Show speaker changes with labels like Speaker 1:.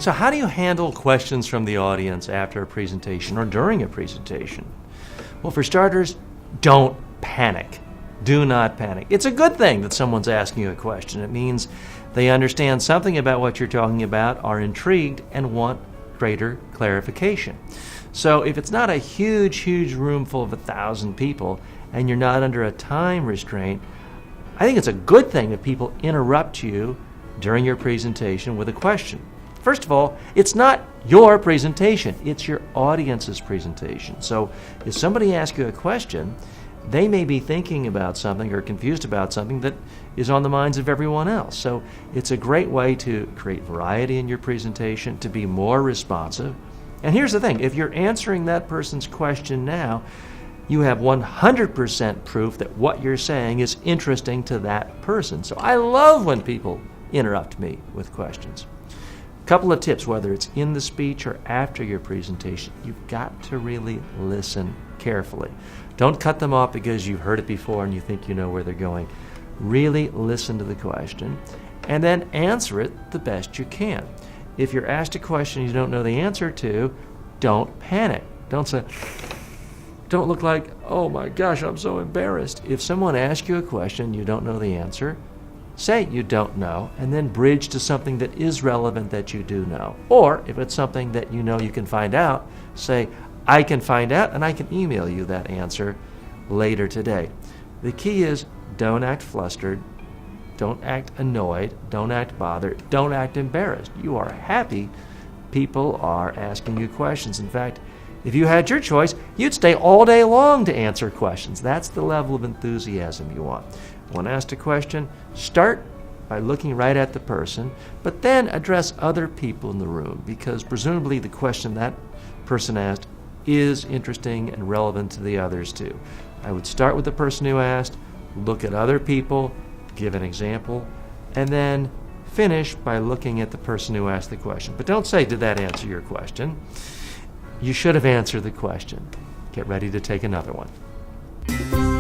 Speaker 1: So how do you handle questions from the audience after a presentation or during a presentation? Well, for starters, don't panic. Do not panic. It's a good thing that someone's asking you a question. It means they understand something about what you're talking about, are intrigued, and want greater clarification. So if it's not a huge room full of 1,000 people and you're not under a time restraint, I think it's a good thing that people interrupt you during your presentation with a question. First of all, it's not your presentation, it's your audience's presentation. So if somebody asks you a question, they may be thinking about something or confused about something that is on the minds of everyone else. So it's a great way to create variety in your presentation, to be more responsive. And here's the thing, if you're answering that person's question now, you have 100% proof that what you're saying is interesting to that person. So I love when people interrupt me with questions. Couple of tips, whether it's in the speech or after your presentation, you've got to really listen carefully. Don't cut them off because you've heard it before and you think you know where they're going. Really listen to the question and then answer it the best you can. If you're asked a question you don't know the answer to, don't panic. Don't look like, oh my gosh, I'm so embarrassed. If someone asks you a question you don't know the answer, say you don't know, and then bridge to something that is relevant that you do know. Or if it's something that you know you can find out, say, I can find out and I can email you that answer later today. The key is don't act flustered, don't act annoyed, don't act bothered, don't act embarrassed. You are happy people are asking you questions. In fact, if you had your choice, you'd stay all day long to answer questions. That's the level of enthusiasm you want. When asked a question, start by looking right at the person, but then address other people in the room, because presumably the question that person asked is interesting and relevant to the others too. I would start with the person who asked, look at other people, give an example, and then finish by looking at the person who asked the question. But don't say, did that answer your question? You should have answered the question. Get ready to take another one.